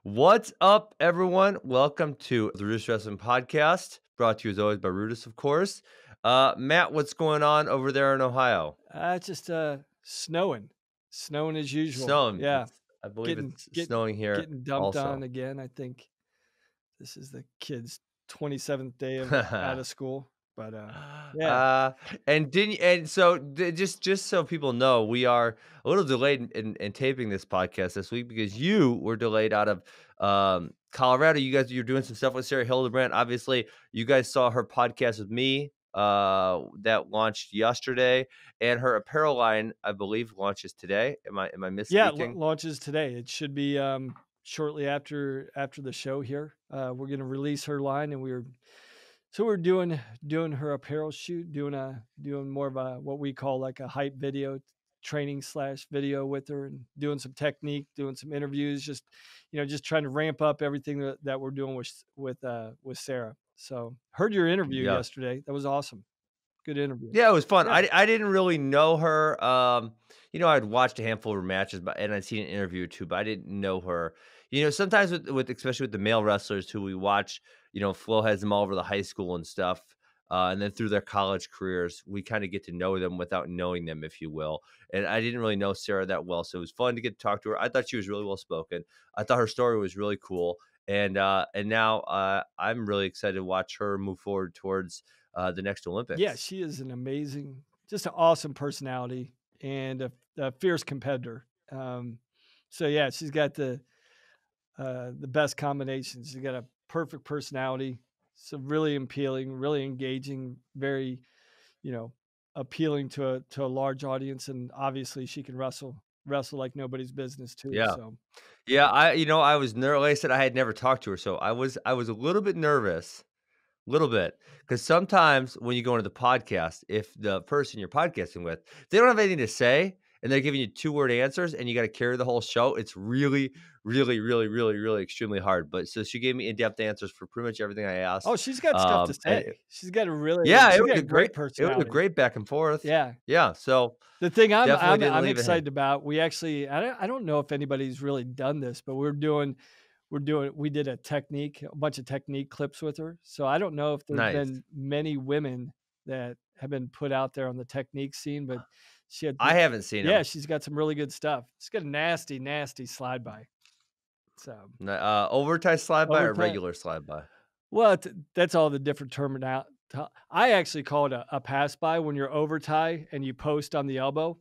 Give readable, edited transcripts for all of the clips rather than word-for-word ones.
What's up, everyone? Welcome to the RUDIS Wrestling Podcast, brought to you as always by RUDIS, of course. Matt, what's going on over there in Ohio? Just snowing as usual. Snowing. Yeah, I believe it's snowing here getting dumped also. on again. I think this is the kids' 27th day of out of school. But yeah, Just so people know, we are a little delayed in taping this podcast this week because you were delayed out of Colorado. You're doing some stuff with Sarah Hildebrandt. Obviously, you guys saw her podcast with me that launched yesterday, and her apparel line, I believe, launches today. Am I misspeaking? launches today. It should be shortly after the show here. We're going to release her line, and we're doing her apparel shoot, doing more of a what we call like a hype video, training / video with her, and doing some technique, doing some interviews, just trying to ramp up everything that we're doing with Sarah. So heard your interview yesterday. That was awesome. Good interview. Yeah, it was fun. Yeah. I didn't really know her. I'd watched a handful of her matches, and I'd seen an interview or two, but I didn't know her. Sometimes with especially with the male wrestlers who we watch, Flo has them all over the high school and stuff, and then through their college careers, we kind of get to know them without knowing them, if you will. And I didn't really know Sarah that well, so it was fun to get to talk to her. I thought she was really well spoken. I thought her story was really cool, and now I'm really excited to watch her move forward towards the next Olympics. Yeah, she is just an awesome personality and a fierce competitor. So yeah, she's got the best combinations. She's got a perfect personality. So really appealing, really engaging, very, appealing to a large audience. And obviously she can wrestle like nobody's business too. Yeah. So Yeah, I was nervous. Like I said, I had never talked to her, so I was a little bit nervous. Little bit, because sometimes when you go into the podcast, if the person you're podcasting with, they don't have anything to say and they're giving you 2-word answers and you got to carry the whole show, it's really, really, really, really, really extremely hard. But so she gave me in-depth answers for pretty much everything I asked. oh, she's got stuff to say. She's got a really it she's was got a great personality. It was a great back and forth. Yeah. Yeah. So The thing definitely didn't I'm leave it excited about, we actually I don't know if anybody's really done this, but we did a bunch of technique clips with her. So I don't know if there's nice. been many women that have been put out there on the technique scene, but I haven't seen yeah, them. she's got some really good stuff. She's got a nasty slide by. So Overtime slide by or Overtime. regular slide by? well, that's all the different terminology. I actually call it a pass by when you're over tie and you post on the elbow.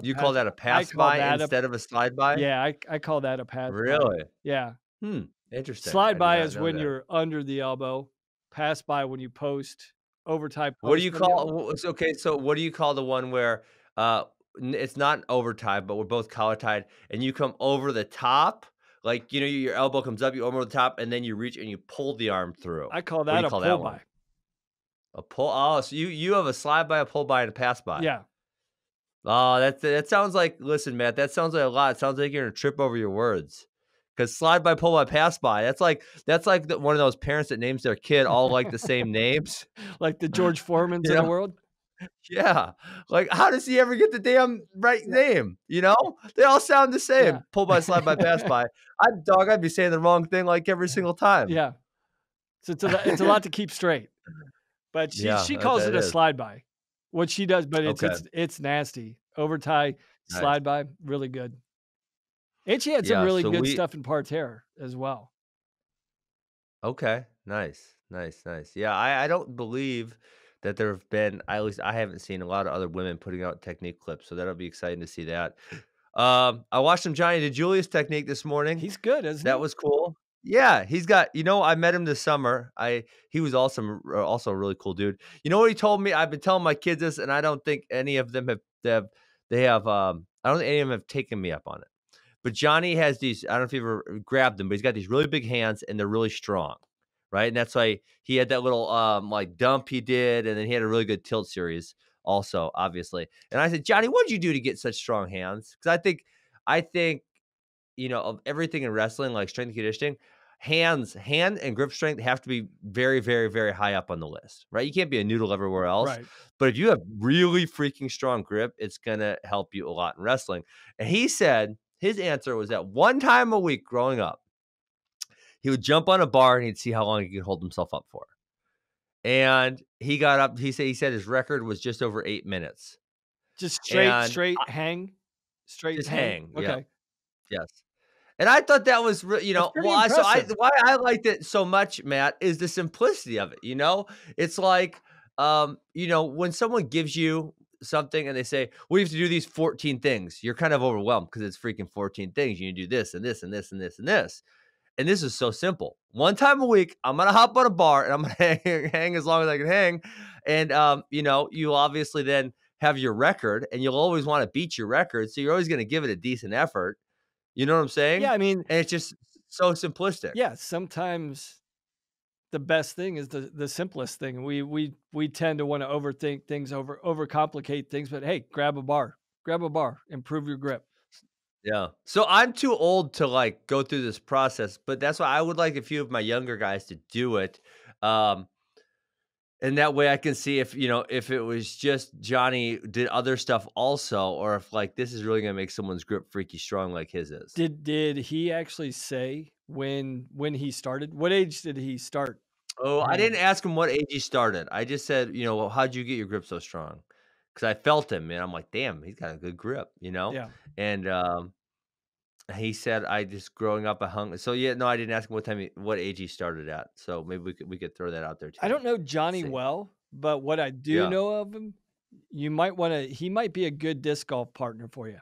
You call that a pass by instead of a slide by? Yeah, I call that a pass by. Really? Yeah. Interesting. Slide by is when you're under the elbow. Pass by when you post. Overtime. What do you call? Okay, so what do you call the one where it's not over tied, but we're both collar tied, and you come over the top, like your elbow comes up, you over the top, and then you reach and you pull the arm through. I call that a pull by. A pull. Oh, so you have a slide by, a pull by, and a pass by. Yeah. Oh, that sounds like. Listen, Matt, that sounds like a lot. It sounds like you're gonna trip over your words. Because slide by, pull by, pass by. That's like one of those parents that names their kid all like the same names, like the George Foremans of the world. Yeah, like how does he ever get the damn right name? They all sound the same. Yeah. Pull by, slide by, pass by. I'd be saying the wrong thing like every single time. Yeah, so it's a lot to keep straight. But she calls it a slide by. What she does, but it's nasty. Over tie, slide by, really good. And she had some really good stuff in parterre as well. Okay, nice. Yeah, I don't believe that there have been, at least I haven't seen a lot of other women putting out technique clips, so that'll be exciting to see that. I watched some Johnni DiJulius technique this morning. He's good, isn't he? That was cool. Yeah, he's got, I met him this summer. He was also a really cool dude. You know what he told me? I've been telling my kids this, and I don't think any of them I don't think any of them have taken me up on it. But Johnny has these, I don't know if you've ever grabbed them, but he's got these really big hands and they're really strong, right? And that's why he had that little like dump he did, and then he had a really good tilt series also, obviously. And I said, Johnny, what did you do to get such strong hands? Because I think, of everything in wrestling, like strength and conditioning, hand and grip strength have to be very, very, very high up on the list, right? You can't be a noodle everywhere else. Right. But if you have really freaking strong grip, it's going to help you a lot in wrestling. And he said his answer was that one time a week growing up, He would jump on a bar and he'd see how long he could hold himself up for. And he got up. He said his record was just over 8 minutes. Just And straight just hang. hang. Yeah. Okay. Yes. And I thought that was, That's pretty why I liked it so much, Matt, is the simplicity of it. It's like, when someone gives you something and they say, "We have to do these 14 things," you're kind of overwhelmed because it's freaking 14 things. You do this and this and this and this and this. And this is so simple. One time a week, I'm gonna hop on a bar and I'm gonna hang as long as I can hang. And you obviously then have your record, and you'll always want to beat your record, so you're always gonna give it a decent effort. You know what I'm saying? Yeah, I mean, And it's just so simplistic. yeah, sometimes the best thing is the simplest thing. We tend to want to overthink things, overcomplicate things, but hey, grab a bar, improve your grip. Yeah. So I'm too old to like go through this process, but that's why I would like a few of my younger guys to do it. Um, and that way I can see if it was just Johnny did other stuff also, or if like this is really gonna make someone's grip freaky strong like his is. Did he actually say when he started? What age did he start? Oh, I didn't ask him what age he started. I just said, well, how'd you get your grip so strong? Because I felt him, and I'm like, damn, he's got a good grip. Yeah. And he said, I just growing up, I hung. So yeah, no, I didn't ask him what age he started at. So maybe we could throw that out there too. I don't know Johnny See. well, but what I do Yeah. know of him, he might be a good disc golf partner for you.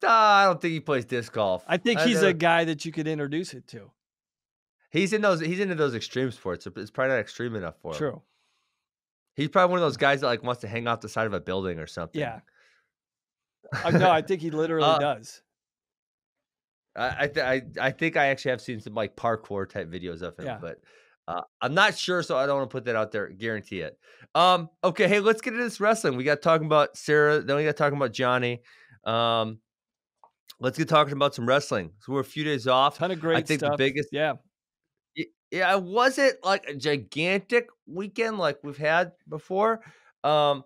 I don't think he plays disc golf. I think he's a guy that you could introduce it to. He's into those extreme sports. It's probably not extreme enough for him. True. He's probably one of those guys that like wants to hang off the side of a building or something. Yeah. No, I think he literally does. I think I actually have seen some like parkour type videos of him, Yeah. but I'm not sure, so I don't want to put that out there. Guarantee it. Okay, hey, let's get into this wrestling. We got talking about Sarah, then we got talking about Johnny. Let's get talking about some wrestling. So we're a few days off. Ton of great I think stuff. the biggest, Yeah. yeah, it wasn't like a gigantic weekend like we've had before, but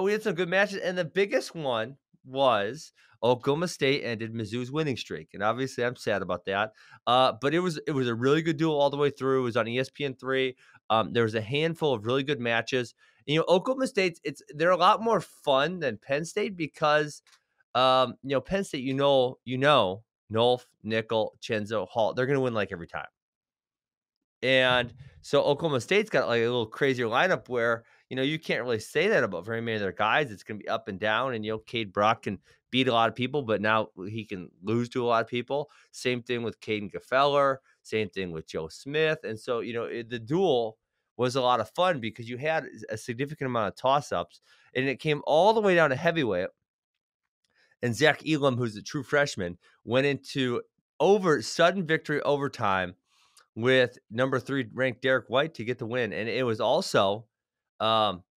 we had some good matches, and the biggest one was Oklahoma State ended Mizzou's winning streak, and obviously I'm sad about that. But it was a really good duel all the way through. It was on ESPN3. There was a handful of really good matches. Oklahoma State's they're a lot more fun than Penn State because Penn State, Nolf, Nickel, Chenzo, Hall, they're gonna win like every time. And so Oklahoma State's got like a little crazier lineup where, you can't really say that about very many of their guys. It's going to be up and down. And, Cade Brock can beat a lot of people, but now he can lose to a lot of people. Same thing with Kaden Gfeller. Same thing with Joe Smith. And so, the duel was a lot of fun because you had a significant amount of toss-ups. And it came all the way down to heavyweight. And Zach Elam, who's a true freshman, went into sudden victory overtime with number 3 ranked Derek White to get the win. And it was also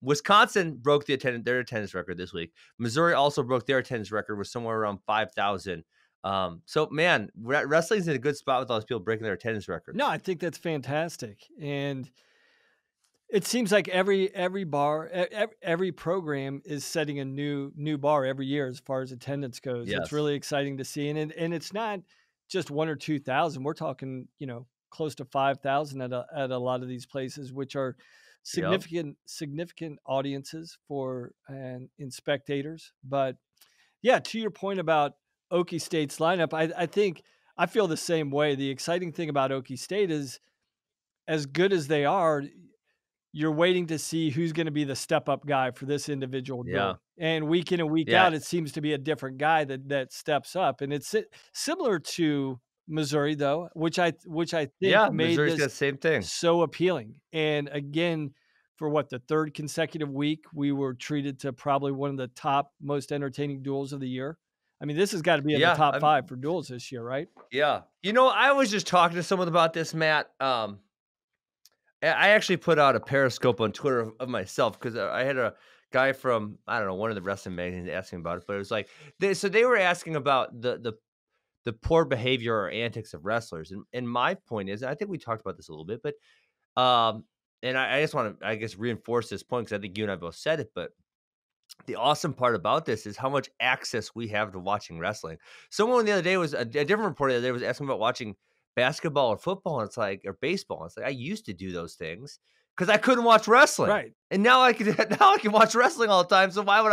Wisconsin broke their attendance record this week. Missouri also broke their attendance record with somewhere around 5,000. So man, wrestling's in a good spot with all those people breaking their attendance records. No, I think that's fantastic. And it seems like every program is setting a new bar every year as far as attendance goes. Yes. It's really exciting to see. And it's not just 1,000 or 2,000. We're talking, close to 5,000 at a lot of these places, which are significant audiences in spectators. But yeah, to your point about Okie State's lineup, I think I feel the same way. The exciting thing about Okie State is, as good as they are, you're waiting to see who's going to be the step up guy for this individual duel. And week in and week out, it seems to be a different guy that steps up. And it's similar to Missouri, though, which I think made Missouri's got the this same thing so appealing. And again, for the third consecutive week, we were treated to probably one of the top most entertaining duels of the year. I mean, this has got to be in the top 5 for duels this year, right? Yeah. I was just talking to someone about this, Matt. I actually put out a Periscope on Twitter of myself because I had a guy from, I don't know, one of the wrestling magazines asking about it, but it was like, they were asking about the poor behavior or antics of wrestlers. And my point is, and I think we talked about this a little bit, but, and I just want to, reinforce this point because I think you and I both said it, but the awesome part about this is how much access we have to watching wrestling. Someone the other day a different reporter the other day was asking about watching basketball or football, and it's like, or baseball. And it's like, I used to do those things because I couldn't watch wrestling. Right. And now I can watch wrestling all the time. So why would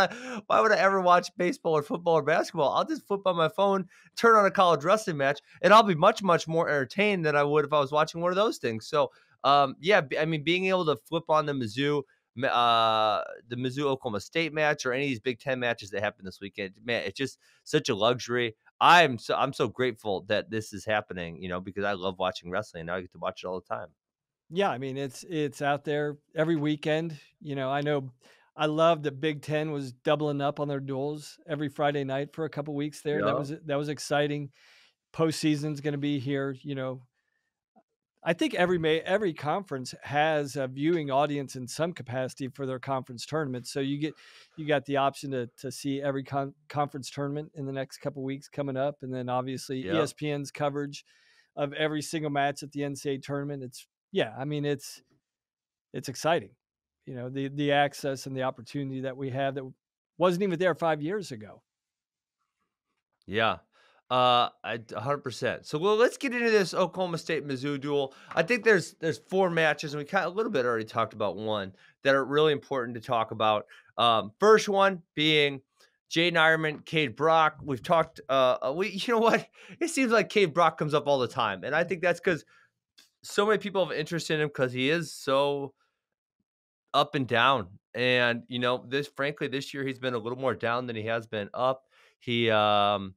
I ever watch baseball or football or basketball? I'll just flip on my phone, turn on a college wrestling match, and I'll be much, much more entertained than I would if I was watching one of those things. So yeah, I mean, being able to flip on the Mizzou Oklahoma State match or any of these Big Ten matches that happen this weekend, man, it's just such a luxury. I'm so grateful that this is happening, because I love watching wrestling. Now I get to watch it all the time. Yeah, I mean, it's out there every weekend. I know I love that Big Ten was doubling up on their duels every Friday night for a couple weeks there. Yeah. That was exciting. Postseason's going to be here. I think every conference has a viewing audience in some capacity for their conference tournament. So you got the option to see every conference tournament in the next couple weeks coming up, and then obviously Yeah. ESPN's coverage of every single match at the NCAA tournament. It's exciting. The access and the opportunity that we have that wasn't even there 5 years ago. Yeah. 100%. So let's get into this Oklahoma State Mizzou duel. I think there's 4 matches, and we kind of a little bit already talked about one that are really important to talk about. First one being Jaydin Eierman, Cade Brock. We've talked. You know what? It seems like Cade Brock comes up all the time, and I think that's because so many people have interest in him because he is so up and down. And this year he's been a little more down than he has been up. He he had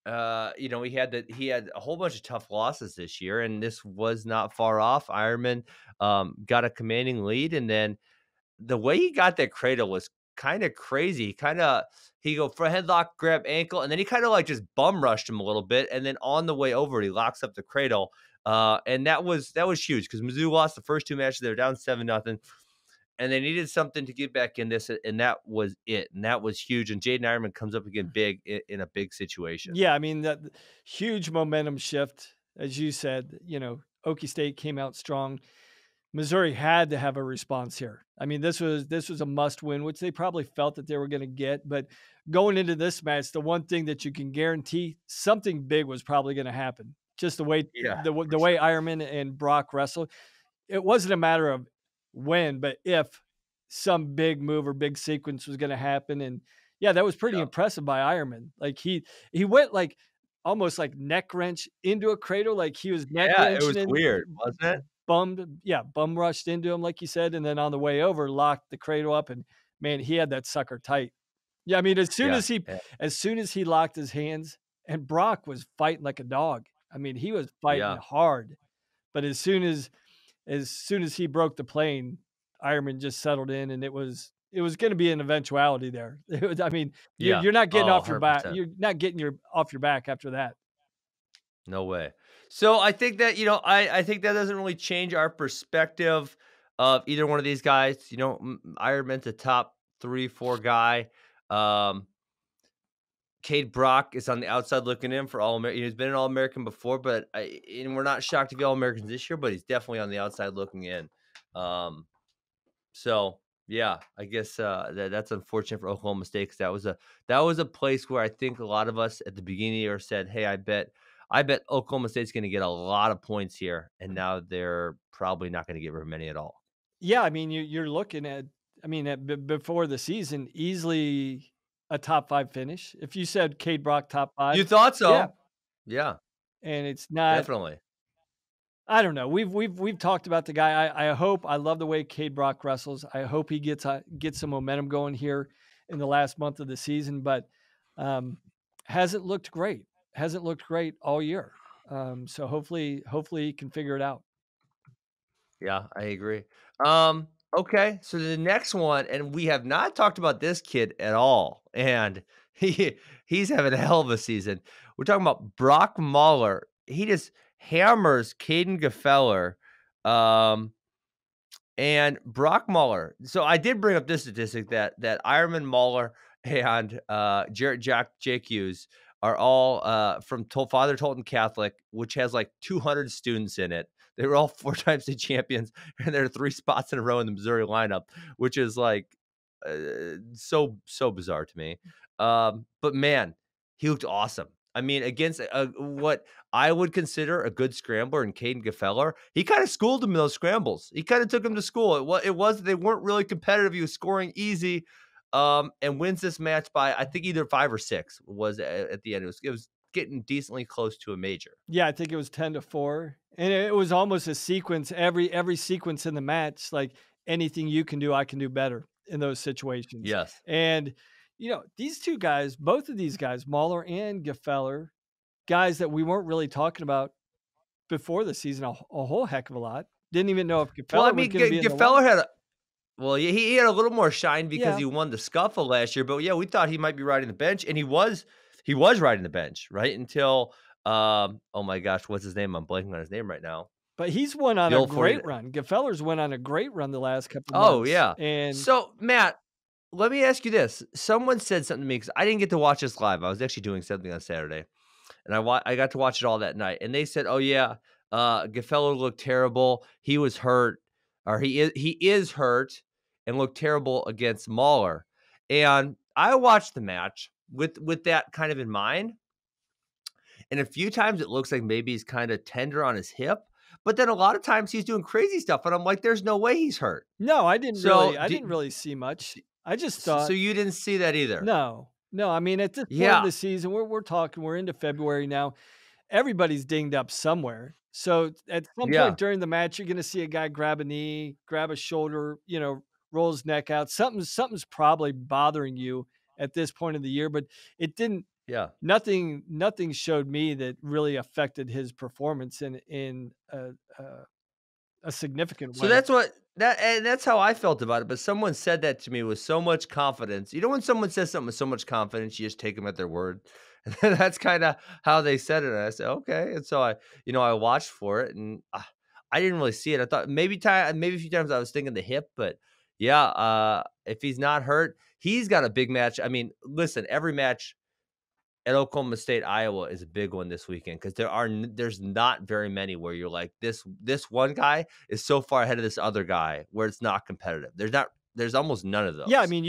a whole bunch of tough losses this year, and this was not far off. Eierman got a commanding lead, and then the way he got that cradle was kind of crazy. He go for a headlock, grab ankle, and then he kind of like just bum rushed him a little bit, and then on the way over, he locks up the cradle. And that was huge because Mizzou lost the first 2 matches. They were down 7-0. And they needed something to get back in this, and that was it. And that was huge. And Jaydin Eierman comes up again big in a big situation. Yeah, I mean, that huge momentum shift, as you said. Okie State came out strong. Missouri had to have a response here. I mean, this was a must win, which they probably felt that they were going to get. But going into this match, the one thing that you can guarantee, something big was probably going to happen. Just the way the way Eierman and Brock wrestled, it wasn't a matter of when, but if some big move or big sequence was going to happen. And yeah, that was pretty impressive by Eierman. Like he went like almost like neck wrench into a cradle. Like he was neck wrenching. It was weird, wasn't it? Bum rushed into him, like you said. And then on the way over, locked the cradle up, and man, he had that sucker tight. Yeah. I mean, as soon as he locked his hands, and Brock was fighting like a dog. I mean, he was fighting hard, but as soon as he broke the plane, Eierman just settled in, and it was going to be an eventuality there. I mean, you're not getting off your back. You're not getting off your back after that. No way. So I think that, I think that doesn't really change our perspective of either one of these guys. Eierman's a top 3-4 guy. Cade Brock is on the outside looking in for All-American. He's been an All-American before, and we're not shocked to be All-Americans this year, but he's definitely on the outside looking in. So yeah, I guess that's unfortunate for Oklahoma State, because that was a place where I think a lot of us at the beginning of the year said, hey, I bet Oklahoma State's going to get a lot of points here, and now they're probably not going to get very many at all. Yeah, I mean, you're looking at, before the season, easily a top 5 finish. If you said Cade Brock top 5, you thought so? Yeah. And it's not definitely. I don't know. We've talked about the guy. I love the way Cade Brock wrestles. I hope he gets some momentum going here in the last month of the season, but hasn't looked great. Hasn't looked great all year. So hopefully he can figure it out. Yeah, I agree. Okay, so the next one, and we have not talked about this kid at all, and he's having a hell of a season. We're talking about Brock Mauller. He just hammers Kaden Gfeller, and Brock Mauller. So I did bring up this statistic that Eierman, Mauller, and Jarrett Jake Hughes are all from Father Tolton Catholic, which has like 200 students in it. They were all 4-time state champions, and there are 3 spots in a row in the Missouri lineup, which is like so bizarre to me. But man, he looked awesome. I mean, against what I would consider a good scrambler in Kaden Gfeller. He kind of schooled him in those scrambles. He kind of took him to school. It was they weren't really competitive. He was scoring easy, and wins this match by I think either 5 or 6 was at the end. It was getting decently close to a major. Yeah, I think it was 10-4, and it was almost a sequence. Every sequence in the match, like anything you can do, I can do better in those situations. Yes. And these two guys, both of these guys, Mauller and Gfeller, guys that we weren't really talking about before the season a whole heck of a lot. Didn't even know if Well, I Gfeller was mean, going to be in the Gfeller lineup. had a well, yeah, he had a little more shine because Yeah. he won the scuffle last year. But yeah, we thought he might be riding the bench, and he was riding the bench right until oh my gosh, what's his name? I'm blanking on his name right now. But he's went on The a old 40. great run. Gfeller's went on a great run the last couple Oh months. yeah. And So Matt, let me ask you this: someone said something to me because I didn't get to watch this live. I was actually doing something on Saturday, and I got to watch it all that night. And they said, "Oh yeah, Gfeller looked terrible. He was hurt, or he is hurt, and looked terrible against Mauller." And I watched the match with that kind of in mind. And a few times it looks like maybe he's kind of tender on his hip, but then a lot of times he's doing crazy stuff, and I'm like, "There's no way he's hurt." no, I didn't So, really I didn't really see much. I just so thought you didn't see that either? no. No, I mean, at this point of Yeah, the season, we're into February now. Everybody's dinged up somewhere. So at some yeah. point during the match, you're gonna see a guy grab a knee, grab a shoulder, roll his neck out. Something's probably bothering you at this point of the year, but it didn't Yeah. nothing showed me that really affected his performance in a significant So way. that's how I felt about it, but someone said that to me with so much confidence. You know when someone says something with so much confidence, you just take them at their word? And that's kinda how they said it, and I said, "Okay," and so I watched for it, and, I didn't really see it. I thought maybe a few times I was thinking the hip, but yeah, if he's not hurt, he's got a big match. I mean, listen, every match at Oklahoma State, Iowa is a big one this weekend because there's not very many where you're like this one guy is so far ahead of this other guy where it's not competitive. There's almost none of Yeah, I those. mean,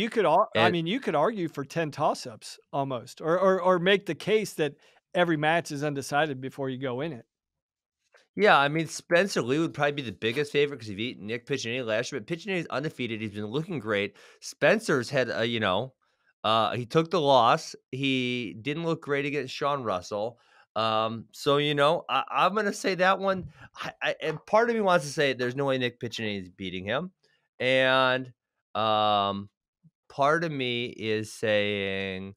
And you could argue for 10 toss-ups almost, or make the case that every match is undecided before you go in it. yeah, I mean Spencer Lee would probably be the biggest favorite because he beat Nick Piccinini last year, but Piccinini's undefeated. He's been looking great. Spencer's had he took the loss. He didn't look great against Sean Russell. So I'm gonna say that one. And part of me wants to say there's no way Nick Piccinini is beating him, and um, part of me is saying,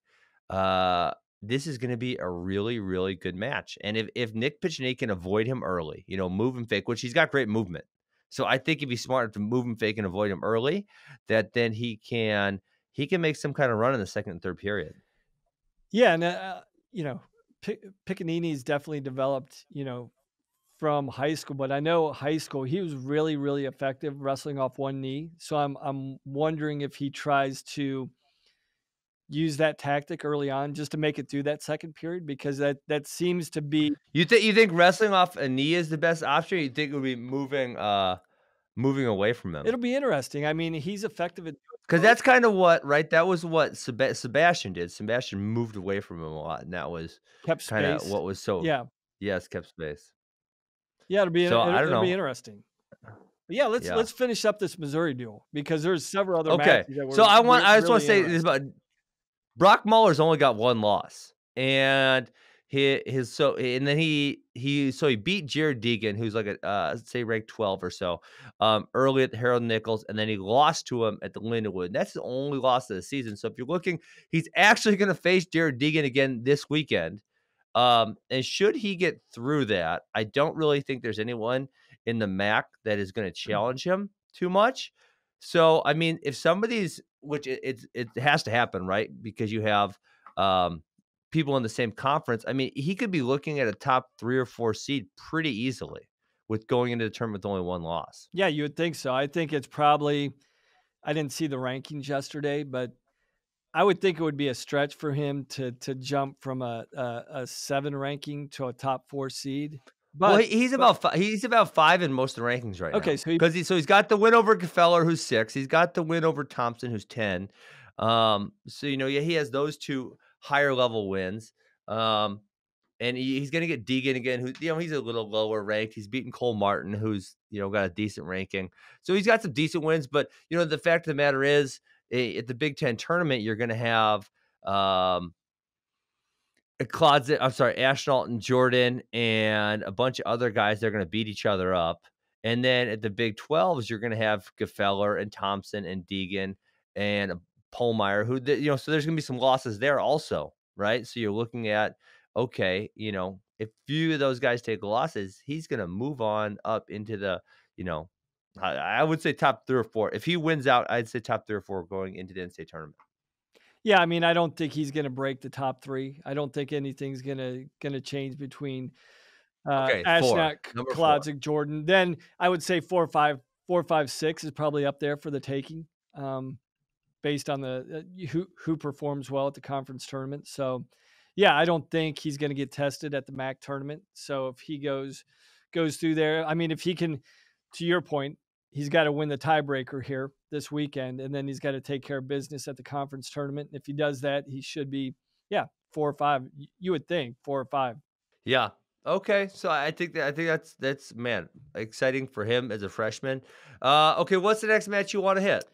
uh, this is gonna be a really, really good match. And if Nick Piccinini can avoid him early, move and fake, which he's got great movement. So I think if he's smart to move and fake and avoid him early, that then he can make some kind of run in the second and third period. Yeah, and, Piccanini's definitely developed, from high school, but I know high school, he was really, really effective wrestling off one knee. So I'm wondering if he tries to use that tactic early on just to make it through that second period because that seems to be You think wrestling off a knee is the best option? Or you think it would be moving away from him? it'll be interesting. I mean, he's effective at doing Because both. that's kind of what right? That was what Sebastian did. Sebastian moved away from him a lot, and that was Kept kinda space. what was so Yeah. yes, kept space. Yeah, So, I don't it'll be know. interesting. But yeah, Yeah. let's finish up this Missouri duel because there's several other Okay. matches that So, were I just wanna really say this interesting. about Brock Mahler's only got 1 loss, and his so and then he beat Jared Deegan, who's like a, say ranked 12 or so, early at the Harold Nichols, and then he lost to him at the Lindenwood. That's the only loss of the season. So if you're looking, he's actually gonna face Jared Deegan again this weekend. And should he get through that, I don't really think there's anyone in the MAC that is gonna challenge him too much. So, I mean, if somebody's which it has to happen, right? Because you have, um, people in the same conference. I mean, he could be looking at a top 3 or 4 seed pretty easily with going into the tournament with only 1 loss. Yeah, you would think so. I think it's probably I didn't see the rankings yesterday, but I would think it would be a stretch for him to jump from a 7 ranking to a top 4 seed. Well, But he's about 5 in most of the rankings right okay, now so he because he's got the win over Gfeller, who's 6. He's got the win over Thompson, who's 10. So yeah, he has those 2 higher level wins. Um, and he's going to get Deegan again, who, he's a little lower ranked. He's beaten Cole Martin, who's, got a decent ranking. So he's got some decent wins. But, the fact of the matter is, at the Big Ten tournament, you're going to have Ashnault and Jordan and a bunch of other guys that are going to beat each other up. And then at the Big 12s, you're going to have Gfeller and Thompson and Deegan and Polmeyer, so there's going to be some losses there also, right? So you're looking at, okay, if few of those guys take losses, he's going to move on up into the, I would say top 3 or 4. If he wins out, I'd say top 3 or 4 going into the NCAA tournament. Yeah, I mean, I don't think he's going to break the top 3. I don't think anything's going to change between Ashnault, Klodzik, Jordan. Then I would say 4, 5, 6 is probably up there for the taking, based on the who performs well at the conference tournament. So, yeah, I don't think he's going to get tested at the MAC tournament. So if he goes through there, I mean, if he can, to your point, he's got to win the tiebreaker here this weekend, and then he's got to take care of business at the conference tournament. And if he does that, he should be, 4 or 5. You would think 4 or 5. Yeah. Okay. So I think that's man, exciting for him as a freshman. Okay. What's the next match you want to hit?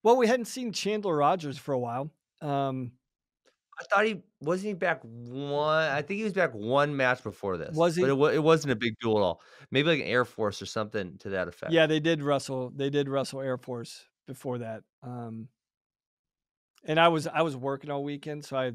Well, we hadn't seen Chandler Rogers for a while. I thought wasn't he back one? I think he was back one match before this. Was he? But it wasn't a big duel at all. Maybe like an Air Force or something to that effect. Yeah, they did wrestle Air Force before that. And I was working all weekend, so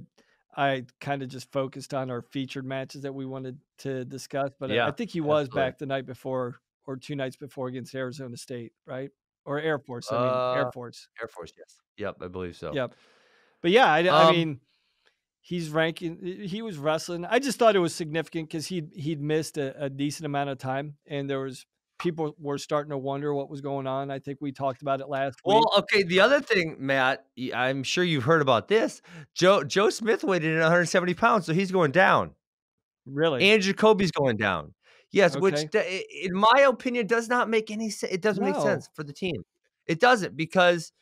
I kind of just focused on our featured matches that we wanted to discuss. But I think he was back the night before or 2 nights before against Arizona State, right? Or Air Force. Air Force. Air Force, yes. Yep, I believe so. Yep. But yeah, I mean, he's ranking. He was wrestling. I just thought it was significant because he'd missed a decent amount of time, and people were starting to wonder what was going on. I think we talked about it last week. Well, okay. The other thing, Matt, I'm sure you've heard about this. Joe Smith weighed in at 170 pounds, so he's going down. Really? And Jacoby's going down. Yes, okay. Which, in my opinion, does not make any sense. It doesn't make sense for the team. It doesn't, because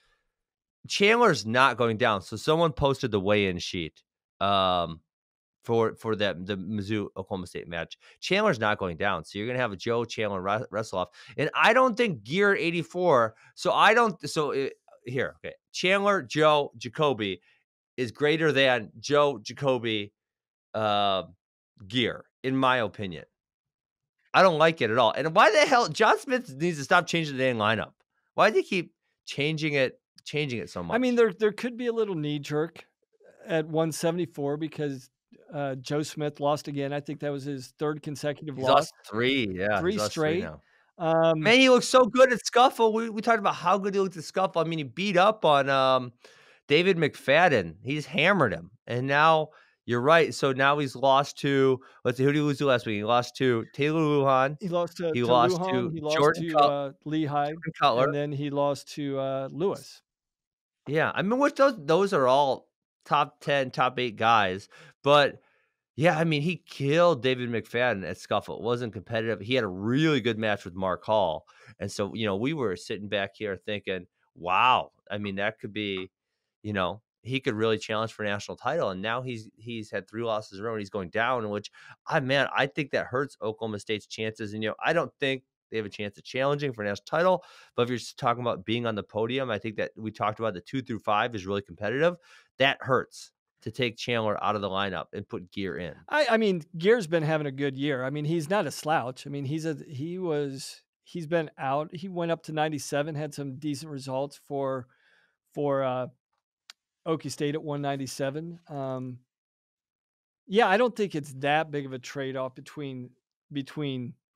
Chandler's not going down. So someone posted the weigh-in sheet for the Mizzou Oklahoma State match. Chandler's not going down. So you're going to have a Joe Chandler wrestle off. And I don't think Gear 84. Here, okay. Chandler, Joe, Jacoby is greater than Joe, Jacoby, Gear, in my opinion. I don't like it at all. And why the hell John Smith needs to stop changing the dang lineup? Why do they keep changing it so much? I mean, there could be a little knee jerk at 174 because Joe Smith lost again. I think that was his 3rd consecutive loss. Lost 3, yeah. 3 straight. Man, he looks so good at Scuffle. We talked about how good he looked at Scuffle. I mean, he beat up on David McFadden. He just hammered him. And now, you're right. So now he's lost to, let's see, who did he lose to last week? He lost to Taylor Lujan. He lost to Lujan. He lost Jordan to Lehigh. Cutler. And then he lost to Lewis. Yeah. I mean, those are all top 10, top 8 guys. But yeah, I mean, he killed David McFadden at Scuffle. It wasn't competitive. He had a really good match with Mark Hall. And so, we were sitting back here thinking, wow, I mean, that could be, he could really challenge for a national title. And now he's had 3 losses in a row and he's going down, which I think that hurts Oklahoma State's chances. And, I don't think they have a chance of challenging for a national title, but if you're just talking about being on the podium, I think that we talked about the 2 through 5 is really competitive. That hurts to take Chandler out of the lineup and put Gear in. I mean, Gear's been having a good year. I mean, he's not a slouch. I mean, he's been out. He went up to 97, had some decent results for Okie State at 197. Yeah, I don't think it's that big of a trade-off between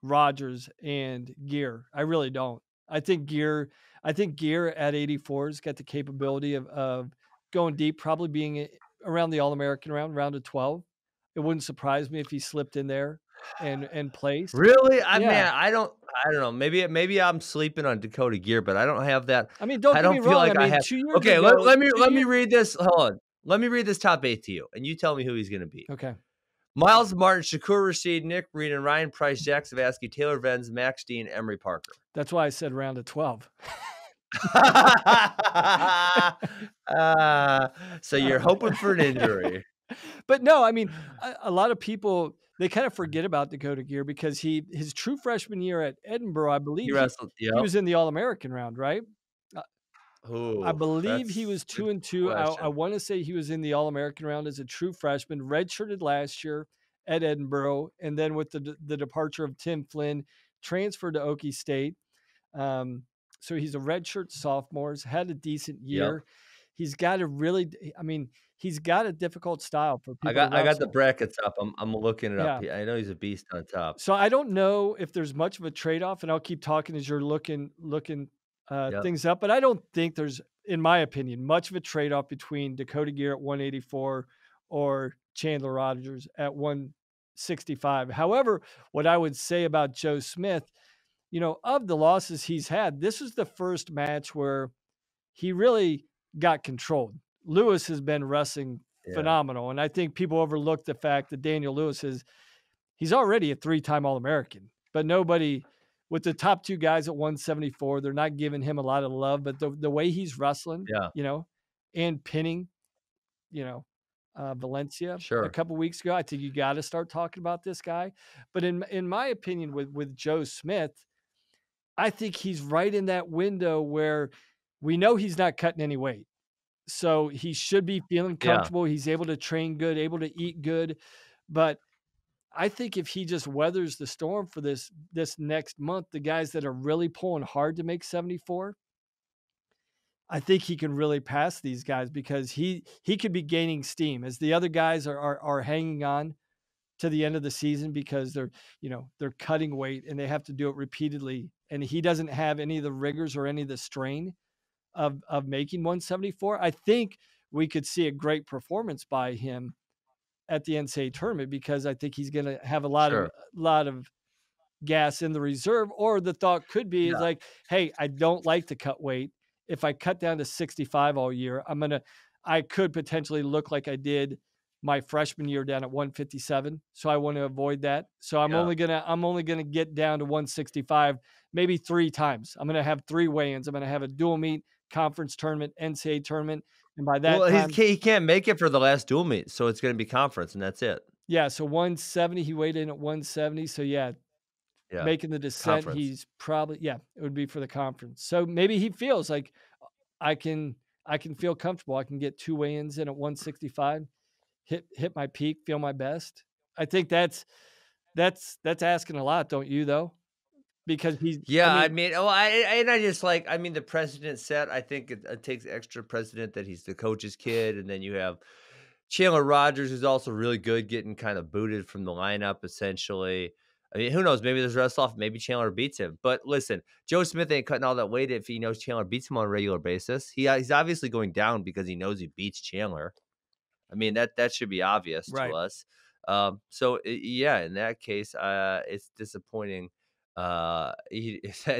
Rogers and Gear. I really don't. I think Gear at 84's got the capability of going deep, probably being around the All-American round of 12. It wouldn't surprise me if he slipped in there and placed. Really? I don't know. Maybe I'm sleeping on Dakota Gear, but I don't have that. I mean, don't get me wrong. Feel like I have. Okay, let me read this. Hold on. Let me read this top 8 to you, and you tell me who he's going to be. Okay. Myles Martin, Shakur Rasheed, Nick Reed, and Ryan Price, Jack Savasky, Taylor Venz, Max Dean, Emery Parker. That's why I said round of 12. So you're hoping for an injury. But no, I mean, a lot of people, they kind of forget about Dakota Gear because his true freshman year at Edinburgh, I He believe wrestled. he Yep. was in the All-American round, right? Uh, I Ooh, believe he was that's good 2-2. I question. wanna say he was in the All-American round as a true freshman, redshirted last year at Edinburgh, and then with the departure of Tim Flynn, transferred to Okie State. Um, so he's a redshirt sophomore, he's had a decent Yep. year. He's got a really I mean, he's got a difficult style for I people to got the wrestle. brackets up. I'm looking it up. Yeah. I know he's a beast on top. So I don't know if there's much of a trade-off, and I'll keep talking as you're looking Yep. things up, but I don't think there's, in my opinion, much of a trade-off between Dakota Gear at 184 or Chandler Rogers at 165. However, what I would say about Joe Smith, of the losses he's had, this is the first match where he really got controlled. Lewis has been wrestling Yeah. phenomenal, and I think people overlook the fact that Daniel Lewis he's already a three-time All-American, but nobody with the top 2 guys at 174, they're not giving him a lot of love, but the way he's wrestling, Yeah. and pinning, Valencia a Sure. couple weeks ago, I think you gotta start talking about this guy. But in my opinion, with Joe Smith, I think he's right in that window where we know he's not cutting any weight. So he should be feeling Yeah. comfortable. He's able to train good, able to eat good. But I think if he just weathers the storm for this next month, the guys that are really pulling hard to make 74, I think he can really pass these guys because he could be gaining steam as the other guys are hanging on to the end of the season because they're cutting weight and they have to do it repeatedly. And he doesn't have any of the rigors or any of the strain of making 174. I think we could see a great performance by him at the NCAA tournament because I think he's going to have a Sure. lot of gas in the reserve. Or the thought could be is Yeah. like, hey, I don't like to cut weight. If I cut down to 65 all year, I could potentially look like I did my freshman year down at 157. So I want to avoid that. So Yeah. I'm only gonna get down to 165 maybe 3 times. I'm gonna have 3 weigh-ins. I'm gonna have a dual meet, conference tournament, NCAA tournament, and by that Well, time, he can't make it for the last dual meet, so it's gonna be conference, and that's it. yeah. So 170, he weighed in at 170. So yeah, Yeah. making the descent, Conference. he's probably, yeah, it would be for the conference. So maybe he feels like I can I can feel comfortable. I can get 2 weigh-ins in at 165, hit my peak, feel my best. I think that's asking a lot, don't you though? Because I Yeah, I mean, mean, I just like I mean, the precedent set, I think it takes extra precedent that he's the coach's kid, and then you have Chandler Rogers, who's also really good, getting kind of booted from the lineup, essentially. I mean, who knows? Maybe there's rest off. Maybe Chandler beats him. But listen, Joe Smith ain't cutting all that weight if he knows Chandler beats him on a regular basis. He's obviously going down because he knows he beats Chandler. I mean, that should be obvious to right. us. So yeah, in that case, it's disappointing.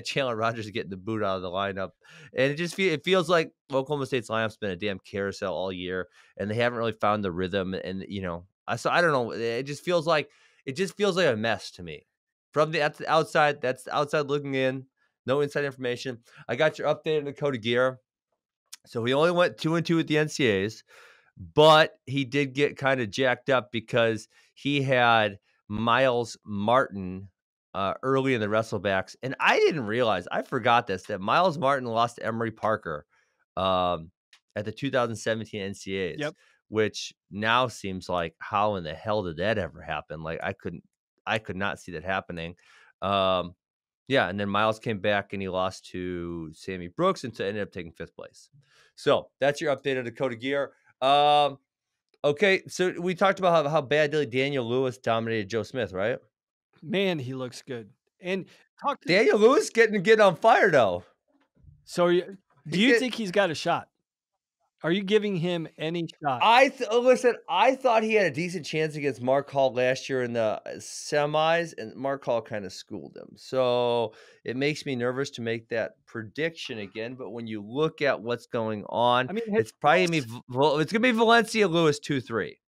Chandler Rogers getting the boot out of the lineup, and it feels like Oklahoma State's lineup's been a damn carousel all year, and they haven't really found the rhythm. And I don't know. It just feels like a mess to me. That's the outside. That's the outside looking in. No inside information. I got your update on Dakota Gear. So he only went 2-2 at the NCAAs. But he did get kind of jacked up because he had Myles Martin early in the wrestlebacks, and I didn't realize, I forgot this, that Myles Martin lost to Emery Parker um, at the 2017 NCAAs, Yep. which now seems like, how in the hell did that ever happen? Like I could not see that happening. Um, yeah, and then Myles came back and he lost to Sammy Brooks and ended up taking 5th place. So that's your update on Dakota Gear. Okay, so we talked about how badly Daniel Lewis dominated Joe Smith, right? Man, he looks good. And talk to Daniel Lewis getting on fire though. so do He's you get think he's got a shot? Are you giving him any shot? listen, I thought he had a decent chance against Mark Hall last year in the semis, and Mark Hall kind of schooled him. So it makes me nervous to make that prediction again. But when you look at what's going on, I mean, it's probably it's gonna be Valencia Lewis 2-3.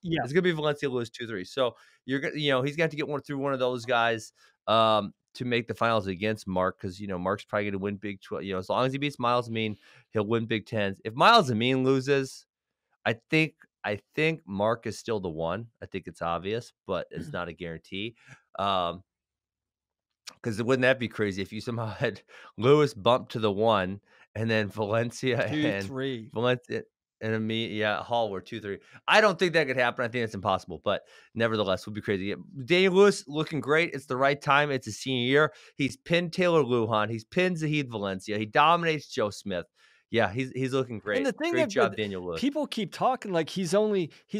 yeah. It's gonna be Valencia Lewis 2-3. So you're gonna, he's got to get one of those guys to make the finals against Mark because Mark's probably gonna win Big 12. As long as he beats Miles Mean, he'll win Big Tens. If Miles Mean loses, I think I think Mark is still the one. I think it's obvious, but it's not a guarantee. Because wouldn't that be crazy if you somehow had Lewis bump to the one, and then Valencia Two, and three. Valencia and Hall were 2-3. I don't think that could happen. I think it's impossible, but nevertheless, would be crazy. Daniel Lewis looking great. It's the right time. It's his senior year. He's pinned Taylor Lujan. He's pinned Zahid Valencia. He dominates Joe Smith. Yeah, he's looking great. And the thing Great that job, Daniel Lewis. people keep talking like he's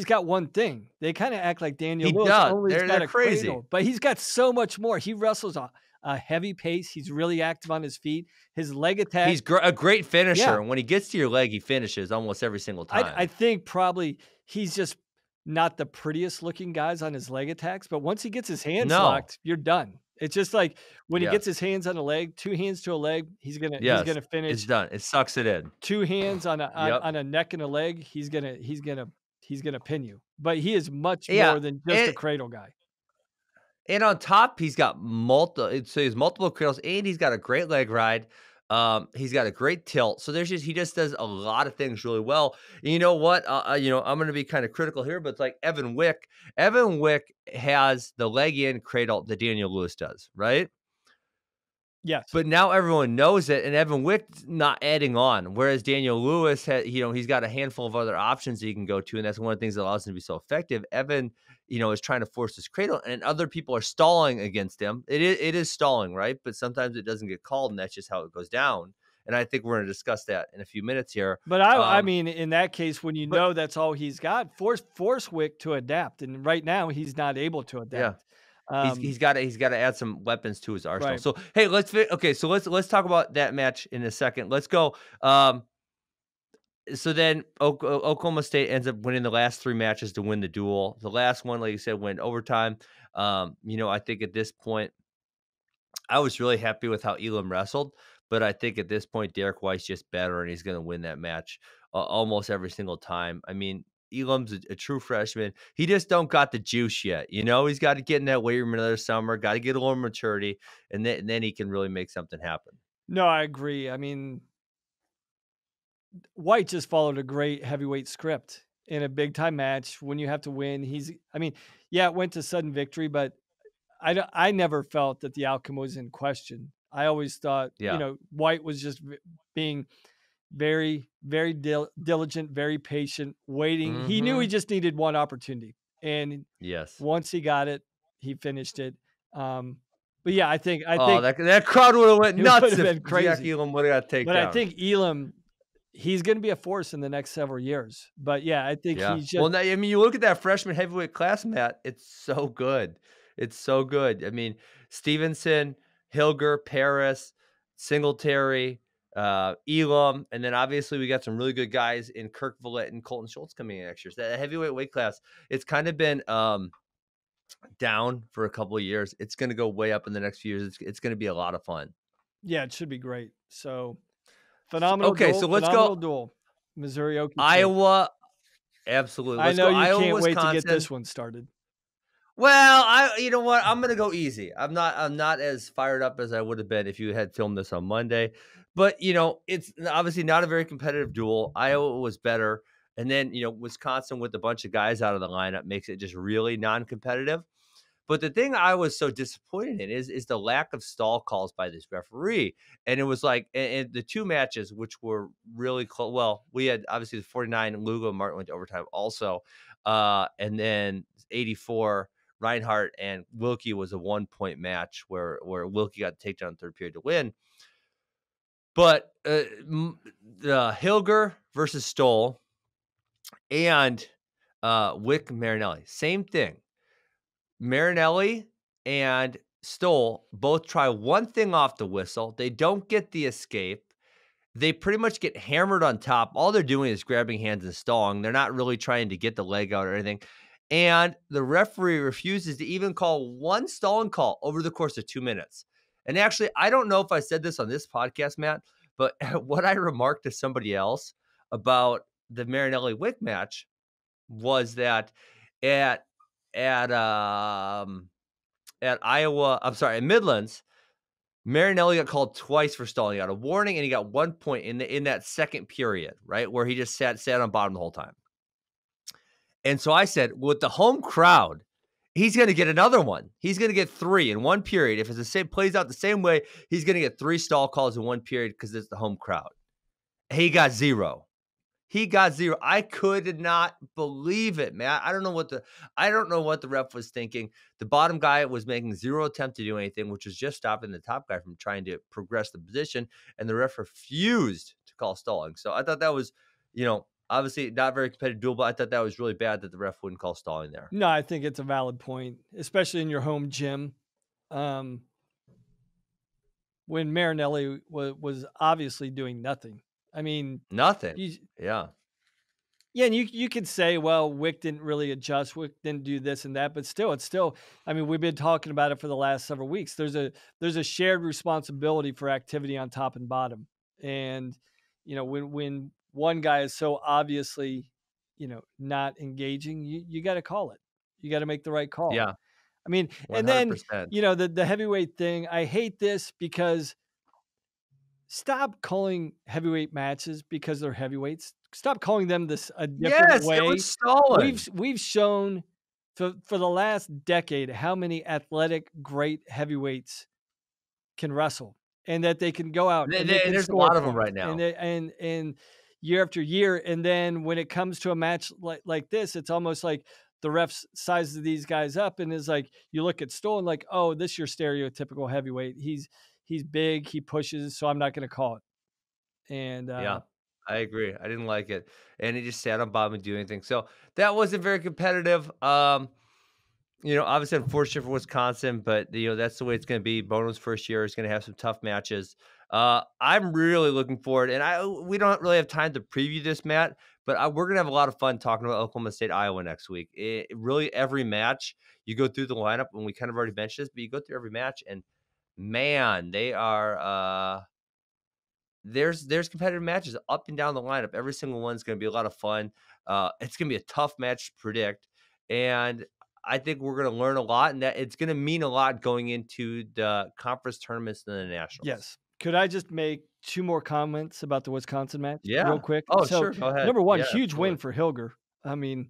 got one thing. They kind of act like Daniel He Lewis does. only's got They're a crazy. cradle, but he's got so much more. He wrestles a heavy pace. He's really active on his feet. His leg attack. He's a great finisher. Yeah. And when he gets to your leg, he finishes almost every single time. I think probably he's just not the prettiest looking guys on his leg attacks, but once he gets his hands locked, you're done. It's just like when he gets his hands on a leg, 2 hands to a leg, he's gonna finish. It's done. It sucks it in. 2 hands on a neck and a leg, he's gonna pin you. But he is much more than just a cradle guy. And on top, he's got multiple cradles, and he's got a great leg ride. He's got a great tilt. So he just does a lot of things really well. And you know what? I'm going to be kind of critical here, but it's like Evan Wick. Evan Wick has the leg in cradle that Daniel Lewis does, right? Yes. But now everyone knows it, and Evan Wick's not adding on. Whereas Daniel Lewis he's got a handful of other options that he can go to, and that's one of the things that allows him to be so effective. Evan, is trying to force his cradle, and other people are stalling against him. It is stalling, right? But sometimes it doesn't get called, and that's just how it goes down. And I think we're going to discuss that in a few minutes here. But I mean, in that case, when you know that's all he's got, force Wick to adapt, and right now he's not able to adapt. Yeah. He's got to add some weapons to his arsenal. Right. So hey, let's talk about that match in a second. Let's go. So then Oklahoma State ends up winning the last 3 matches to win the duel. The last one, like you said, went overtime. I think at this point, I was really happy with how Elam wrestled, but I think at this point, Derek White's just better, and he's going to win that match almost every single time. I mean, Elam's a true freshman. He just don't got the juice yet. He's got to get in that weight room another summer, got to get a little maturity, and then he can really make something happen. No, I agree. I mean, White just followed a great heavyweight script in a big time match. When you have to win, it went to sudden victory, but I never felt that the outcome was in question. I always thought, White was just being very, very diligent, very patient, waiting. Mm-hmm. He knew he just needed one opportunity. And once he got it, he finished it. But yeah, I think that crowd would have went nuts if crazy. Jack Elam would have got taken down. But I think Elam, he's going to be a force in the next several years. But yeah, I think he's just. Well, I mean, you look at that freshman heavyweight class, Matt. It's so good. It's so good. I mean, Stevenson, Hilger, Paris, Singletary, Elam, and then obviously we got some really good guys in Kirk Vallette and Colton Schultz coming in next year. So that heavyweight weight class, it's kind of been down for a couple of years. It's going to go way up in the next few years. It's going to be a lot of fun. Yeah, it should be great. So phenomenal. Okay, duel, so let's phenomenal go. Duel. Missouri, Okie. Iowa. Absolutely. I know you can't wait to get this one started. Well, you know what? I'm going to go easy. I'm not as fired up as I would have been if you had filmed this on Monday. But, it's obviously not a very competitive duel. Iowa was better. And then, Wisconsin with a bunch of guys out of the lineup makes it just really non-competitive. But the thing I was so disappointed in is the lack of stall calls by this referee. And it was like, and the 2 matches, which were really close. Well, we had obviously the 49, and Lugo and Martin went to overtime also. And then 84, Reinhardt and Wilkie was a 1-point match where Wilkie got the takedown in the 3rd period to win. But the Hilger versus Stoll and Wick Marinelli, same thing. Marinelli and Stoll both try one thing off the whistle. They don't get the escape. They pretty much get hammered on top. All they're doing is grabbing hands and stalling. They're not really trying to get the leg out or anything. And the referee refuses to even call one stalling call over the course of 2 minutes. And actually, I don't know if I said this on this podcast, Matt, but what I remarked to somebody else about the Marinelli-Wick match was that at Midlands, Marinelli got called twice for stalling. He got a warning, and he got 1 point in that second period, right, where he just sat on bottom the whole time. And so I said, with the home crowd, he's going to get another one. He's going to get 3 in one period. If it's the same, plays out the same way, he's going to get 3 stall calls in one period because it's the home crowd. He got 0. He got 0. I could not believe it, man. I don't know what the ref was thinking. The bottom guy was making 0 attempt to do anything, which was just stopping the top guy from trying to progress the position, and the ref refused to call stalling. So I thought that was, obviously not very competitive duel, but I thought that was really bad that the ref wouldn't call stalling there. No, I think it's a valid point, especially in your home gym. When Marinelli was obviously doing nothing. I mean, Nothing. Yeah. Yeah, and you could say, well, Wick didn't really adjust, Wick didn't do this and that, but still, it's still. I mean, we've been talking about it for the last several weeks. There's a shared responsibility for activity on top and bottom, and when one guy is so obviously, not engaging, you got to call it. You got to make the right call. Yeah. I mean, 100%. and then the heavyweight thing. I hate this because stop calling heavyweight matches because they're heavyweights. Stop calling them this a different way. It was stalling. We've shown for the last decade how many athletic great heavyweights can wrestle and that they can go out. And There's a lot of them right now. And year after year. And then when it comes to a match like this, it's almost like the refs sizes these guys up and is like, you look at Stoll and like, oh, this is your stereotypical heavyweight. He's big, he pushes, so I'm not going to call it. And yeah, I agree. I didn't like it, and he just sat on bottom and do anything. So that wasn't very competitive. Obviously unfortunate for Wisconsin, but that's the way it's going to be. Bono's first year is going to have some tough matches. I'm really looking forward, and we don't really have time to preview this, Matt, but we're going to have a lot of fun talking about Oklahoma State, Iowa next week. Really, every match you go through the lineup, and we kind of already mentioned this, but you go through every match, and man, they are. There's competitive matches up and down the lineup. Every single one's going to be a lot of fun. It's going to be a tough match to predict, and I think we're going to learn a lot, and that it's going to mean a lot going into the conference tournaments and the nationals. Yes. Could I just make 2 more comments about the Wisconsin match real quick? Oh, sure. Go ahead. Number 1, huge win for Hilger. I mean,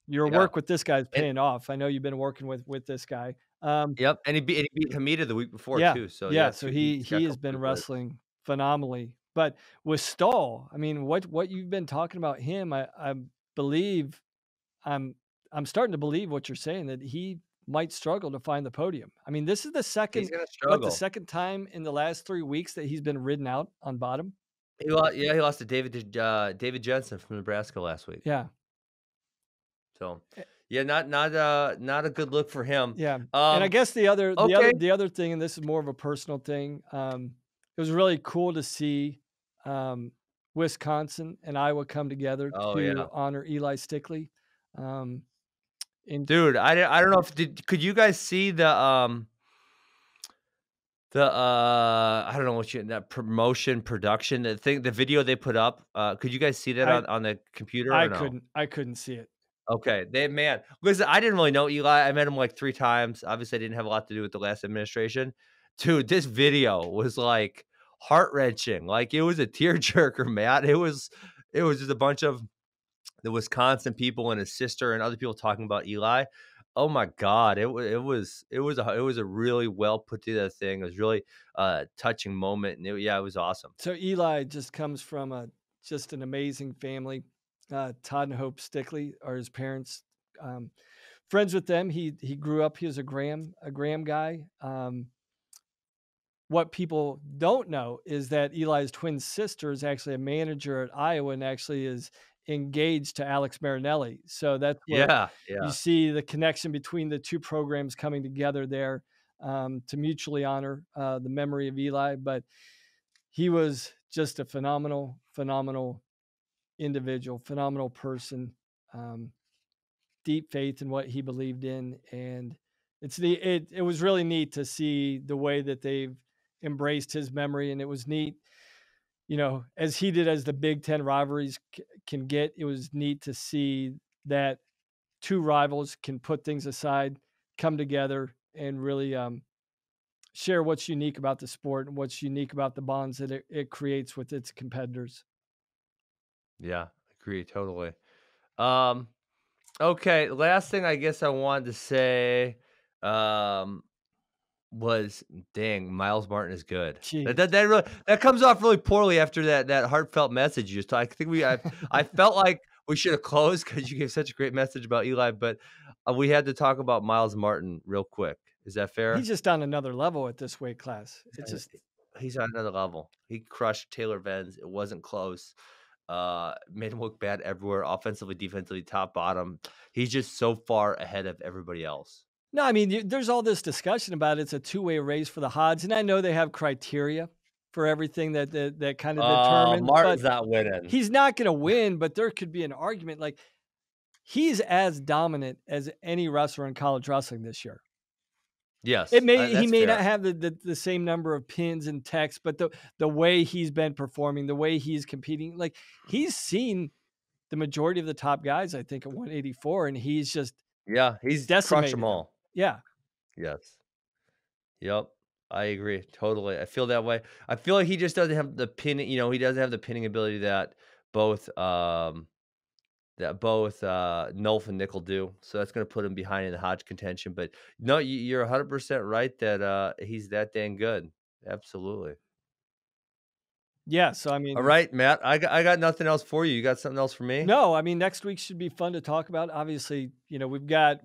your work with this guy's paying off. I know you've been working with this guy. Yep, and he beat Hamida the week before too. So so he has been wrestling phenomenally. But with Stoll, I mean, what you've been talking about him, I believe, I'm starting to believe what you're saying, that he might struggle to find the podium. I mean, this is the second time in the last 3 weeks that he's been ridden out on bottom. He lost to David Jensen from Nebraska last week. Yeah. So, yeah, not a good look for him. Yeah. And I guess the other thing, and this is more of a personal thing, it was really cool to see Wisconsin and Iowa come together to honor Eli Stickley. Dude, I don't know could you guys see the I don't know what that promotion production, the video they put up. Could you guys see that on the computer? I couldn't see it. Okay. Listen, I didn't really know Eli. I met him like 3 times. Obviously I didn't have a lot to do with the last administration. Dude, this video was like heart-wrenching. Like it was a tearjerker, Matt. It was just a bunch of the Wisconsin people and his sister and other people talking about Eli. Oh my God. It was a really well put together thing. It was really a touching moment. And it was awesome. So Eli just comes from just an amazing family. Todd and Hope Stickley are his parents. Friends with them. He grew up, he was a Graham guy. What people don't know is that Eli's twin sister is actually a manager at Iowa and actually is engaged to Alex Marinelli. So that's where you see the connection between the 2 programs coming together there to mutually honor the memory of Eli. But he was just a phenomenal individual, phenomenal person, deep faith in what he believed in. And it was really neat to see the way that they've embraced his memory. And it was neat, as heated as the Big Ten rivalries can get, it was neat to see that 2 rivals can put things aside, come together, and really share what's unique about the sport and what's unique about the bonds that it creates with its competitors. Yeah, agree totally. Okay, last thing I guess I wanted to say, was dang, Myles Martin is good. That Jeez. that that really that comes off really poorly after that heartfelt message you just I think I felt like we should have closed because you gave such a great message about Eli, but, we had to talk about Myles Martin real quick. Is that fair? He's just on another level at this weight class. He's It's on just he's on another level. He crushed Taylor Venz. It wasn't close. Made him look bad everywhere, offensively, defensively, top, bottom. He's just so far ahead of everybody else. no, I mean, there's all this discussion about it's a two-way race for the Hodge, and I know they have criteria for everything that kind of determines, but Martin's not winning. he's not going to win. But there could be an argument like he's as dominant as any wrestler in college wrestling this year. It Yes, may he that's may not fair. have the same number of pins and techs, but the way he's been performing, the way he's competing, like he's seen the majority of the top guys, I think, at 184, and he's just Yeah, he's crushed them decimated them. all. Yeah. Yes. Yep. I agree, totally. I feel that way. I feel like he just doesn't have the pinning, he doesn't have the pinning ability both, um, that both, Nolf and Nickel do, so that's gonna put him behind in the Hodge contention, but no, you're 100% right that, he's that dang good. Absolutely. Yeah, so I All mean, right, Matt, I got nothing else for you. You got something else for me? no, I mean next week should be fun to talk about. Obviously, we've got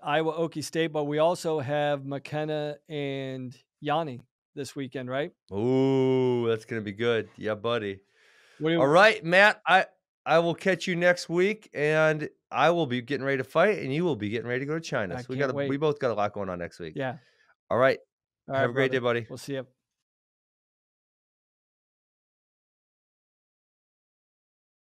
Iowa Okie State, but we also have McKenna and Yanni this weekend, right? Ooh, that's gonna be good. Yeah, buddy. What do All you, right, Matt, I will catch you next week, and I will be getting ready to fight, and you will be getting ready to go to China. I So can't we wait. both got a lot going on next week. Yeah. All right. All right, Have a great day, brother. buddy. We'll see you.